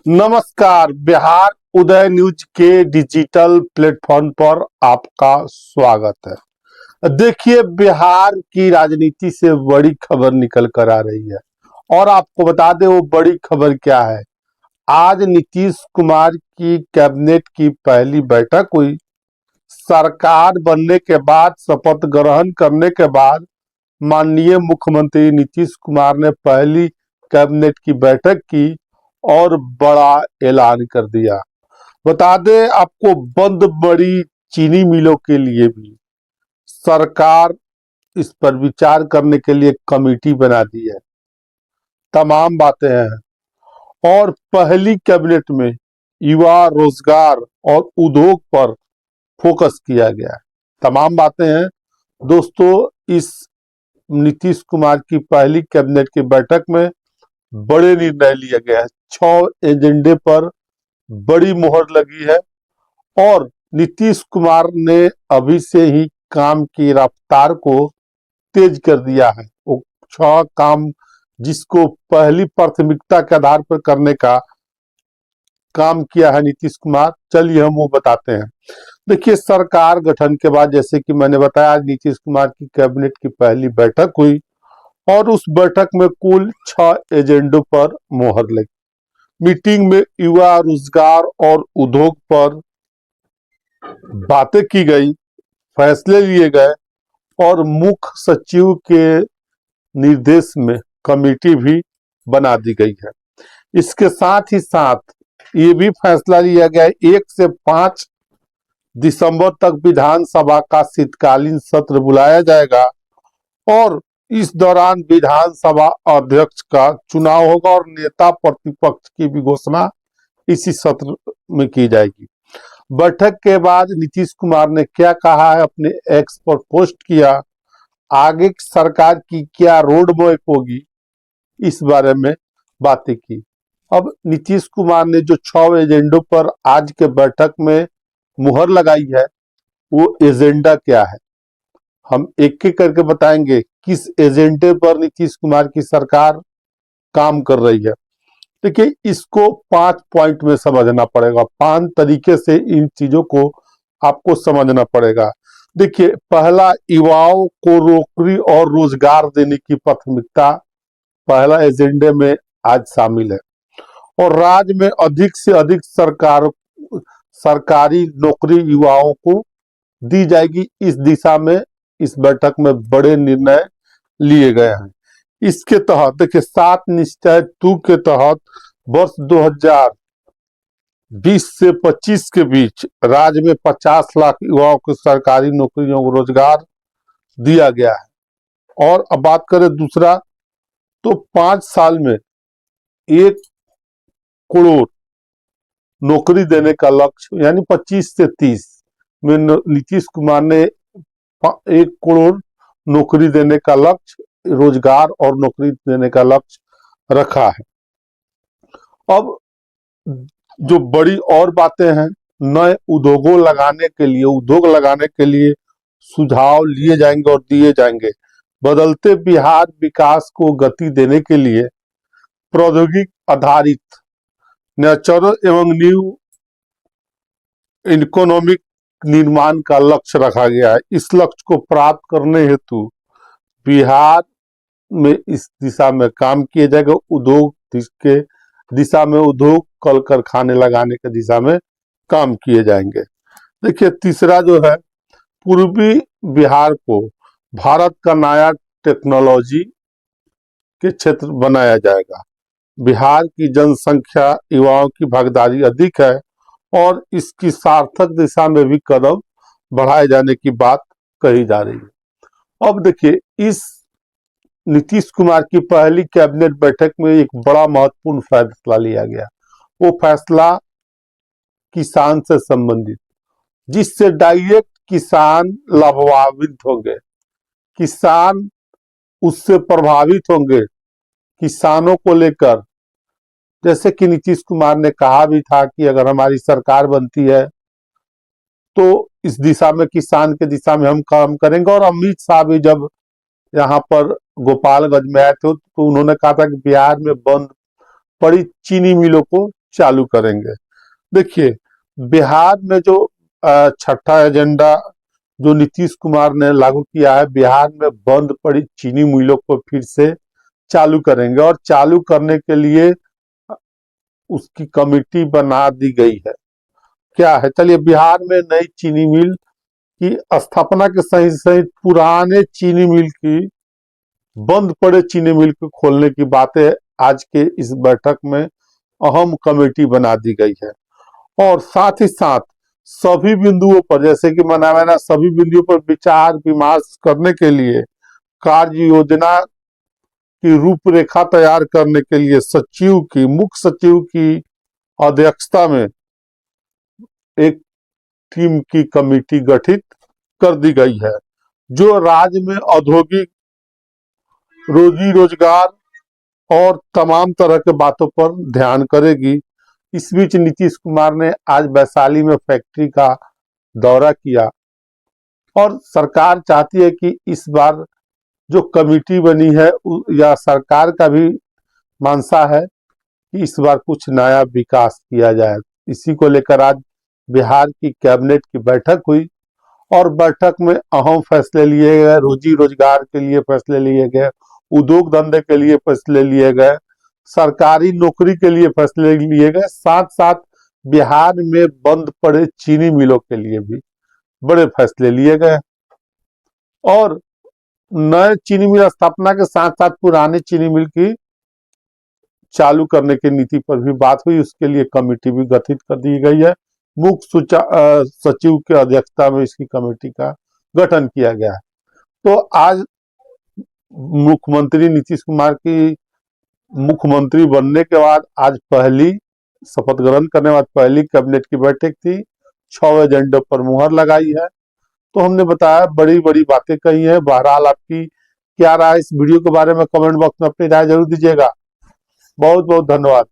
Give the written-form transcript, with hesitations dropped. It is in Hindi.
नमस्कार। बिहार उदय न्यूज के डिजिटल प्लेटफॉर्म पर आपका स्वागत है। देखिए, बिहार की राजनीति से बड़ी खबर निकल कर आ रही है और आपको बता दें वो बड़ी खबर क्या है। आज नीतीश कुमार की कैबिनेट की पहली बैठक हुई। सरकार बनने के बाद, शपथ ग्रहण करने के बाद माननीय मुख्यमंत्री नीतीश कुमार ने पहली कैबिनेट की बैठक की और बड़ा ऐलान कर दिया। बता दें आपको, बंद बड़ी चीनी मिलों के लिए भी सरकार इस पर विचार करने के लिए कमेटी बना दी है। तमाम बातें हैं और पहली कैबिनेट में युवा, रोजगार और उद्योग पर फोकस किया गया है। तमाम बातें हैं दोस्तों। इस नीतीश कुमार की पहली कैबिनेट की बैठक में बड़े निर्णय लिया गया है। 6 एजेंडे पर बड़ी मोहर लगी है और नीतीश कुमार ने अभी से ही काम की रफ्तार को तेज कर दिया है। वो 6 काम जिसको पहली प्राथमिकता के आधार पर करने का काम किया है नीतीश कुमार, चलिए हम वो बताते हैं। देखिए, सरकार गठन के बाद, जैसे कि मैंने बताया, आज नीतीश कुमार की कैबिनेट की पहली बैठक हुई और उस बैठक में कुल 6 एजेंडों पर मोहर लगी। मीटिंग में युवा, रोजगार और उद्योग पर बातें की गई, फैसले लिए गए और मुख्य सचिव के निर्देश में कमेटी भी बना दी गई है। इसके साथ ही साथ ये भी फैसला लिया गया 1 से 5 दिसंबर तक विधानसभा का शीतकालीन सत्र बुलाया जाएगा और इस दौरान विधानसभा अध्यक्ष का चुनाव होगा और नेता प्रतिपक्ष की भी घोषणा इसी सत्र में की जाएगी। बैठक के बाद नीतीश कुमार ने क्या कहा है, अपने एक्स पर पोस्ट किया, आगे सरकार की क्या रोड मैप होगी, इस बारे में बातें की। अब नीतीश कुमार ने जो 6 एजेंडों पर आज के बैठक में मुहर लगाई है, वो एजेंडा क्या है, हम एक एक करके बताएंगे। किस एजेंडे पर नीतीश कुमार की सरकार काम कर रही है। देखिए, इसको 5 पॉइंट में समझना पड़ेगा। 5 तरीके से इन चीजों को आपको समझना पड़ेगा। देखिए, पहला, युवाओं को नौकरी और रोजगार देने की प्राथमिकता पहला एजेंडे में आज शामिल है और राज्य में अधिक से अधिक सरकारी नौकरी युवाओं को दी जाएगी। इस दिशा में इस बैठक में बड़े निर्णय लिए गए हैं। इसके तहत देखिए, 7 निश्चय 2 के तहत वर्ष 2020 से 25 के बीच राज्य में 50 लाख युवाओं को सरकारी नौकरियों को रोजगार दिया गया है। और अब बात करें दूसरा, तो 5 साल में 1 करोड़ नौकरी देने का लक्ष्य, यानी 25 से 30 में नीतीश कुमार ने 1 करोड़ नौकरी देने का लक्ष्य, रोजगार और नौकरी देने का लक्ष्य रखा है। अब जो बड़ी और बातें हैं, नए उद्योग लगाने के लिए सुझाव लिए जाएंगे और दिए जाएंगे। बदलते बिहार विकास को गति देने के लिए प्रौद्योगिक आधारित नेचुरल एवं न्यू इकोनॉमिक निर्माण का लक्ष्य रखा गया है। इस लक्ष्य को प्राप्त करने हेतु बिहार में इस दिशा में काम किया जाएगा। उद्योग के दिशा में उद्योग, कल कारखाने लगाने के दिशा में काम किए जाएंगे। देखिए, तीसरा जो है, पूर्वी बिहार को भारत का नया टेक्नोलॉजी के क्षेत्र बनाया जाएगा। बिहार की जनसंख्या, युवाओं की भागीदारी अधिक है और इसकी सार्थक दिशा में भी कदम बढ़ाए जाने की बात कही जा रही है। अब देखिए, इस नीतीश कुमार की पहली कैबिनेट बैठक में एक बड़ा महत्वपूर्ण फैसला लिया गया। वो फैसला किसान से संबंधित, जिससे डायरेक्ट किसान लाभान्वित होंगे, किसान उससे प्रभावित होंगे। किसानों को लेकर, जैसे कि नीतीश कुमार ने कहा भी था कि अगर हमारी सरकार बनती है तो इस दिशा में, किसान के दिशा में हम काम करेंगे। और अमित शाह भी जब यहाँ पर गोपालगंज में आए थे तो उन्होंने कहा था कि बिहार में बंद पड़ी चीनी मिलों को चालू करेंगे। देखिए, बिहार में जो छठा एजेंडा जो नीतीश कुमार ने लागू किया है, बिहार में बंद पड़ी चीनी मिलों को फिर से चालू करेंगे और चालू करने के लिए उसकी कमेटी बना दी गई है। क्या है, चलिए, बिहार में नई चीनी मिल की स्थापना के सही सहित पुराने चीनी मिल की, बंद पड़े चीनी मिल को खोलने की बातें आज के इस बैठक में अहम कमेटी बना दी गई है। और साथ ही साथ सभी बिंदुओं पर, जैसे कि मनाना, सभी बिंदुओं पर विचार विमर्श करने के लिए कार्य योजना की रूपरेखा तैयार करने के लिए मुख्य सचिव की अध्यक्षता में एक टीम की कमेटी गठित कर दी गई है, जो राज्य में औद्योगिक, रोजी रोजगार और तमाम तरह के बातों पर ध्यान करेगी। इस बीच नीतीश कुमार ने आज वैशाली में फैक्ट्री का दौरा किया और सरकार चाहती है कि इस बार जो कमेटी बनी है, या सरकार का भी मानसा है कि इस बार कुछ नया विकास किया जाए। इसी को लेकर आज बिहार की कैबिनेट की बैठक हुई और बैठक में अहम फैसले लिए गए, रोजी रोजगार के लिए फैसले लिए गए, उद्योग धंधे के लिए फैसले लिए गए, सरकारी नौकरी के लिए फैसले लिए गए, साथ साथ बिहार में बंद पड़े चीनी मिलों के लिए भी बड़े फैसले लिए गए। और नए चीनी मिल स्थापना के साथ साथ पुराने चीनी मिल की चालू करने की नीति पर भी बात हुई। उसके लिए कमेटी भी गठित कर दी गई है। मुख्य सचिव के अध्यक्षता में इसकी कमेटी का गठन किया गया है। तो आज मुख्यमंत्री नीतीश कुमार की मुख्यमंत्री बनने के बाद आज पहली शपथ ग्रहण करने के बाद पहली कैबिनेट की बैठक थी। 6 एजेंडे पर मुहर लगाई है। तो हमने बताया, बड़ी बड़ी बातें कही हैं। बहरहाल आपकी क्या राय इस वीडियो के बारे में कमेंट बॉक्स में अपनी राय जरूर दीजिएगा। बहुत बहुत धन्यवाद।